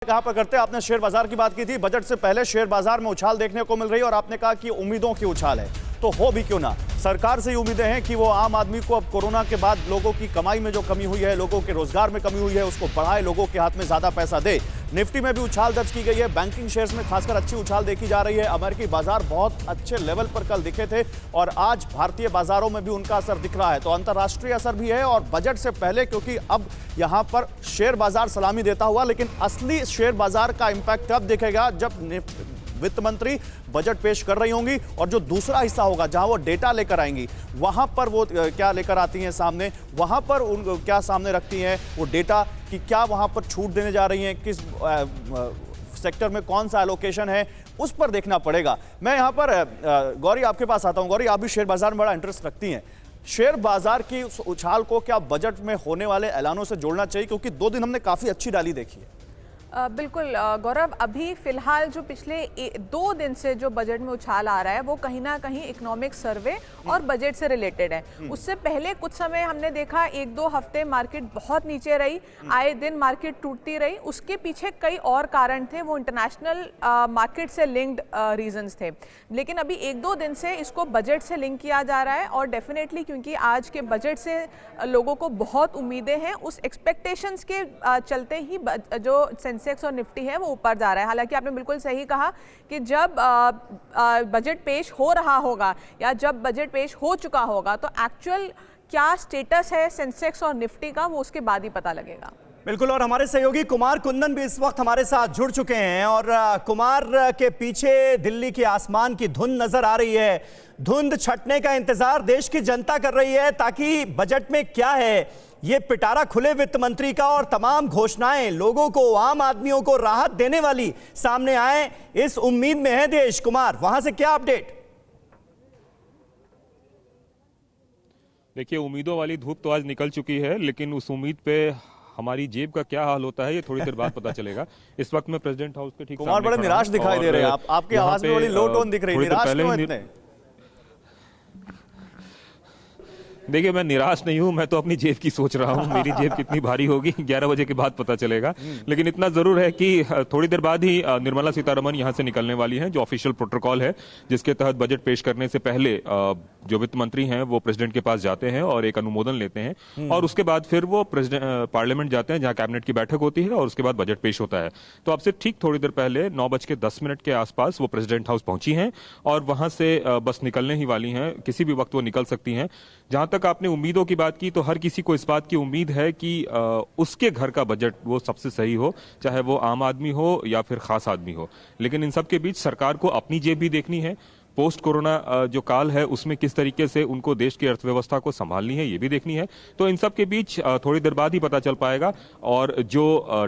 कहां पर करते हैं। आपने शेयर बाजार की बात की थी। बजट से पहले शेयर बाजार में उछाल देखने को मिल रही है और आपने कहा कि उम्मीदों की उछाल है, तो हो भी क्यों ना। सरकार से उम्मीदें हैं कि वो आम आदमी को अब कोरोना के बाद लोगों की कमाई में जो कमी हुई है, लोगों के रोजगार में कमी हुई है, उसको बढ़ाए, लोगों के हाथ में ज्यादा पैसा दे। निफ्टी में भी उछाल दर्ज की गई है। बैंकिंग शेयर्स में खासकर अच्छी उछाल देखी जा रही है। अमेरिकी बाजार बहुत अच्छे लेवल पर कल दिखे थे और आज भारतीय बाजारों में भी उनका असर दिख रहा है। तो अंतर्राष्ट्रीय असर भी है और बजट से पहले, क्योंकि अब यहां पर शेयर बाजार सलामी देता हुआ, लेकिन असली शेयर बाजार का इंपैक्ट तब दिखेगा जब वित्त मंत्री बजट पेश कर रही होंगी और जो दूसरा हिस्सा होगा जहां वो डेटा लेकर आएंगी, वहां पर वो क्या लेकर आती हैं सामने, वहां पर उन क्या सामने रखती हैं वो डेटा कि क्या वहां पर छूट देने जा रही हैं, किस सेक्टर में कौन सा एलोकेशन है, उस पर देखना पड़ेगा। मैं यहां पर गौरी आपके पास आता हूं। गौरी, आप भी शेयर बाजार में बड़ा इंटरेस्ट रखती हैं। शेयर बाजार की उस उछाल को क्या बजट में होने वाले ऐलानों से जोड़ना चाहिए, क्योंकि 2 दिन हमने काफी अच्छी रैली देखी है। बिल्कुल गौरव, अभी फिलहाल जो पिछले 2 दिन से जो बजट में उछाल आ रहा है वो कहीं ना कहीं इकोनॉमिक सर्वे और बजट से रिलेटेड है। उससे पहले कुछ समय हमने देखा 1-2 हफ्ते मार्केट बहुत नीचे रही, आए दिन मार्केट टूटती रही। उसके पीछे कई और कारण थे, वो इंटरनेशनल मार्केट से लिंक्ड रीजंस थे। लेकिन अभी 1-2 दिन से इसको बजट से लिंक किया जा रहा है और डेफिनेटली क्योंकि आज के बजट से लोगों को बहुत उम्मीदें हैं, उस एक्सपेक्टेशंस के चलते ही जो सेंसेक्स और निफ्टी है वो ऊपर जा रहा है। हालांकि आपने बिल्कुल सही कहा कि जब बजट पेश हो रहा होगा या जब बजट पेश हो चुका होगा तो एक्चुअल क्या स्टेटस है सेंसेक्स और निफ्टी का, वो उसके बाद ही पता लगेगा। बिल्कुल, और हमारे सहयोगी कुमार कुंदन भी इस वक्त हमारे साथ जुड़ चुके हैं। और कुमार, के पीछे दिल्ली के आसमान की धुंध नजर आ रही है। धुंध छटने का इंतजार देश की जनता कर रही है ताकि बजट में क्या है ये पिटारा खुले वित्त मंत्री का और तमाम घोषणाएं लोगों को, आम आदमियों को राहत देने वाली सामने आए। इस उम्मीद में है देश। कुमार, वहां से क्या अपडेट? देखिए, उम्मीदों वाली धूप तो आज निकल चुकी है, लेकिन उस उम्मीद पे हमारी जेब का क्या हाल होता है ये थोड़ी देर बाद पता चलेगा। इस वक्त मैं प्रेसिडेंट हाउस के ठीक सामने कुमार, बड़े निराश दिखाई दे रहे हैं आप। आपकी आवाज में बड़ी लो टोन दिख रही है। निराश क्यों इतने? देखिए, मैं निराश नहीं हूं, मैं तो अपनी जेब की सोच रहा हूं। मेरी जेब कितनी भारी होगी 11 बजे के बाद पता चलेगा। लेकिन इतना जरूर है कि थोड़ी देर बाद ही निर्मला सीतारमण यहां से निकलने वाली हैं। जो ऑफिशियल प्रोटोकॉल है जिसके तहत बजट पेश करने से पहले जो वित्त मंत्री हैं वो प्रेसिडेंट के पास जाते हैं और एक अनुमोदन लेते हैं और उसके बाद फिर वो पार्लियामेंट जाते हैं जहां कैबिनेट की बैठक होती है और उसके बाद बजट पेश होता है। तो आपसे ठीक थोड़ी देर पहले 9:10 के आसपास वो प्रेसिडेंट हाउस पहुंची हैं और वहां से बस निकलने ही वाली हैं। किसी भी वक्त वो निकल सकती हैं। जहां तक आपने उम्मीदों की बात की, तो हर किसी को इस बात की उम्मीद है कि उसके घर का बजट वो सबसे सही हो, चाहे वो आम आदमी हो या फिर खास आदमी हो। लेकिन इन सब के बीच सरकार को अपनी जेब भी देखनी है। पोस्ट कोरोना जो काल है उसमें किस तरीके से उनको देश की अर्थव्यवस्था को संभालनी है ये भी देखनी है। तो इन सब के बीच थोड़ी देर बाद ही पता चल पाएगा और जो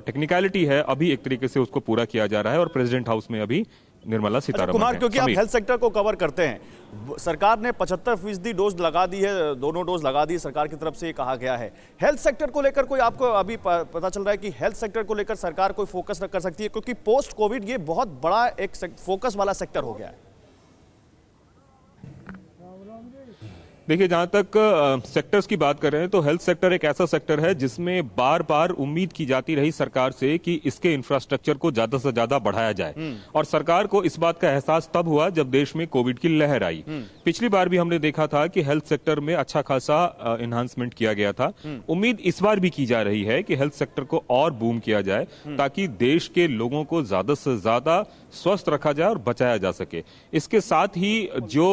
टेक्निकलिटी है अभी एक तरीके से उसको पूरा किया जा रहा है और प्रेसिडेंट हाउस में अभी निर्मला सीतारमण। कुमार, क्योंकि आप हेल्थ सेक्टर को कवर करते हैं, सरकार ने 75% डोज लगा दी है, दोनों डोज लगा दी सरकार की तरफ से, ये कहा गया है। हेल्थ सेक्टर को लेकर कोई आपको अभी पता चल रहा है कि हेल्थ सेक्टर को लेकर सरकार कोई फोकस न कर सकती है, क्योंकि पोस्ट कोविड ये बहुत बड़ा एक फोकस वाला सेक्टर हो गया है। देखिए, जहां तक सेक्टर्स की बात कर रहे हैं तो हेल्थ सेक्टर एक ऐसा सेक्टर है जिसमें बार बार उम्मीद की जाती रही सरकार से कि इसके इंफ्रास्ट्रक्चर को ज्यादा से ज्यादा बढ़ाया जाए और सरकार को इस बात का एहसास तब हुआ जब देश में कोविड की लहर आई। पिछली बार भी हमने देखा था कि हेल्थ सेक्टर में अच्छा खासा एनहांसमेंट किया गया था। उम्मीद इस बार भी की जा रही है कि हेल्थ सेक्टर को और बूम किया जाए ताकि देश के लोगों को ज्यादा से ज्यादा स्वस्थ रखा जाए और बचाया जा सके। इसके साथ ही जो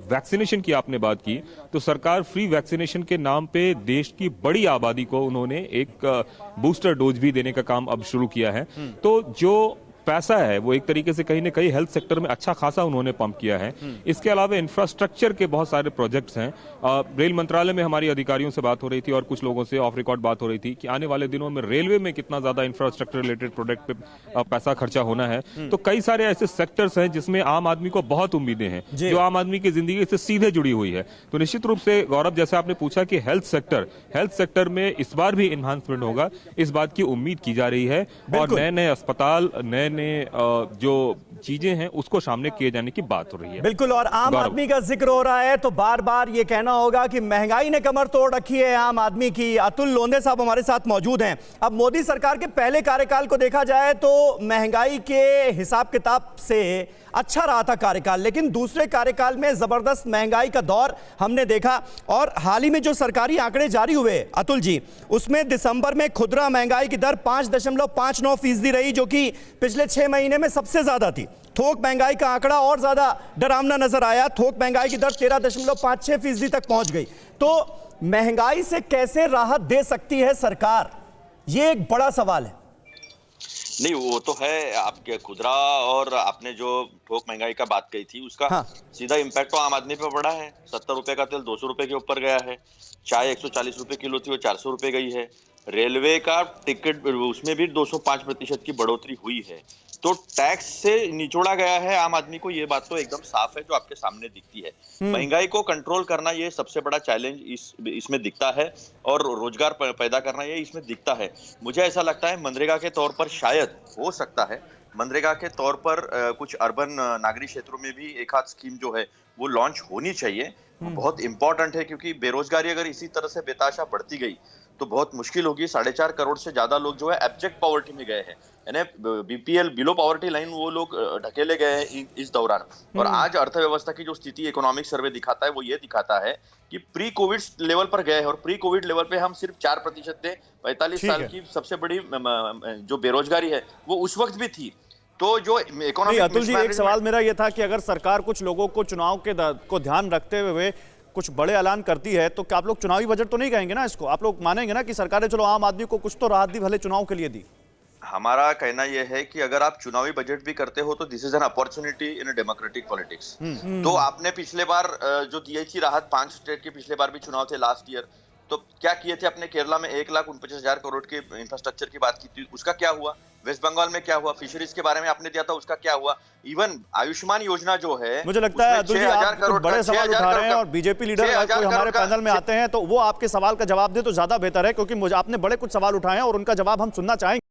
वैक्सीनेशन की आपने बात की, तो सरकार फ्री वैक्सीनेशन के नाम पे देश की बड़ी आबादी को उन्होंने एक बूस्टर डोज भी देने का काम अब शुरू किया है। तो जो पैसा है वो एक तरीके से कहीं ना कहीं हेल्थ सेक्टर में अच्छा खासा उन्होंने पंप किया है। इसके अलावा इंफ्रास्ट्रक्चर के बहुत सारे प्रोजेक्ट्स हैं। रेल मंत्रालय में हमारी अधिकारियों से बात हो रही थी और कुछ लोगों से ऑफ रिकॉर्ड बात हो रही थी कि आने वाले दिनों में रेलवे में कितना ज्यादा इंफ्रास्ट्रक्चर रिलेटेड प्रोजेक्ट पे पैसा खर्चा होना है। तो कई सारे ऐसे सेक्टर्स हैं जिसमें आम आदमी को बहुत उम्मीदें हैं, जो आम आदमी की जिंदगी से सीधे जुड़ी हुई है। तो निश्चित रूप से गौरव, जैसे आपने पूछा कि हेल्थ सेक्टर में इस बार भी एनहांसमेंट होगा, इस बात की उम्मीद की जा रही है और नए नए अस्पताल, नए नए जो चीजें हैं उसको सामने किए जाने की बात हो रही है। बिल्कुल, और आम गौरव। आदमी का जिक्र हो रहा है तो बार बार ये कहना होगा कि महंगाई ने कमर तोड़ रखी है आम आदमी की। अतुल लोंदे साहब हमारे साथ मौजूद हैं। अब मोदी सरकार के पहले कार्यकाल को देखा जाए तो महंगाई के हिसाब किताब से अच्छा रहा था कार्यकाल, लेकिन दूसरे कार्यकाल में जबरदस्त महंगाई का दौर हमने देखा। और हाल ही में जो सरकारी आंकड़े जारी हुए अतुल जी, उसमें दिसंबर में खुदरा महंगाई की दर 5.59% रही, जो कि पिछले 6 महीने में सबसे ज्यादा थी। थोक महंगाई का आंकड़ा और ज्यादा डरावना नजर आया, थोक महंगाई की दर 13.56% तक पहुंच गई। तो महंगाई से कैसे राहत दे सकती है सरकार, ये एक बड़ा सवाल है। नहीं, वो तो है। आपके खुदरा और आपने जो थोक महंगाई का बात कही थी उसका सीधा इम्पैक्ट तो आम आदमी पे पड़ा है। 70 रुपए का तेल 200 रुपए के ऊपर गया है। चाय 140 रुपए किलो थी, वो 400 रुपए गई है। रेलवे का टिकट, उसमें भी 205% की बढ़ोतरी हुई है। तो टैक्स से निचोड़ा गया है आम आदमी को, ये बात तो एकदम साफ है जो आपके सामने दिखती है। महंगाई को कंट्रोल करना ये सबसे बड़ा चैलेंज इसमें दिखता है, और रोजगार पैदा करना ये इसमें दिखता है। मुझे ऐसा लगता है मनरेगा के तौर पर शायद हो सकता है, मनरेगा के तौर पर कुछ अर्बन नागरिक क्षेत्रों में भी एक आध स्कीम जो है वो लॉन्च होनी चाहिए। बहुत इंपॉर्टेंट है, क्योंकि बेरोजगारी अगर इसी तरह से बेताशा बढ़ती गई तो बहुत मुश्किल होगी। 4.5 करोड़ से ज्यादा लोग जो है एब्जेक्ट पॉवर्टी में गए हैं, यानी बीपीएल बिलो पॉवर्टी लाइन वो लोग ढकेले गए हैं इस दौरान। और आज अर्थव्यवस्था की जो स्थिति इकोनॉमिक सर्वे दिखाता है वो ये दिखाता है कि प्री कोविड लेवल पर गए हैं, और प्री कोविड लेवल पे हम सिर्फ 4% थे। 45 साल की सबसे बड़ी जो बेरोजगारी है वो उस वक्त भी थी। तो जो इकोनॉमिक, अतुल जी, एक सवाल मेरा ये था कि अगर सरकार कुछ लोगों को चुनाव को ध्यान रखते हुए कुछ बड़े ऐलान करती है तो क्या आप लोग चुनावी बजट तो नहीं कहेंगे ना इसको? आप लोग मानेंगे ना कि सरकार ने चलो आम आदमी को कुछ तो राहत दी, भले चुनाव के लिए दी? हमारा कहना यह है कि अगर आप चुनावी बजट भी करते हो तो this is an opportunity in democratic politics. तो आपने पिछले बार जो दी थी राहत, 5 स्टेट के पिछले बार भी चुनाव थे लास्ट ईयर, तो क्या किए थे? अपने केरला में 1,49,000 करोड़ के इंफ्रास्ट्रक्चर की बात की थी, उसका क्या हुआ? वेस्ट बंगाल में क्या हुआ? फिशरीज के बारे में आपने दिया था, उसका क्या हुआ? इवन आयुष्मान योजना जो है, मुझे लगता है अतुल जी आप कुछ बड़े सवाल उठा रहे हैं, और बीजेपी लीडर कोई हमारे पैनल में आते हैं तो वो आपके सवाल का जवाब दे तो ज्यादा बेहतर है, क्योंकि मुझे आपने बड़े कुछ सवाल उठाए हैं और उनका जवाब हम सुनना चाहेंगे।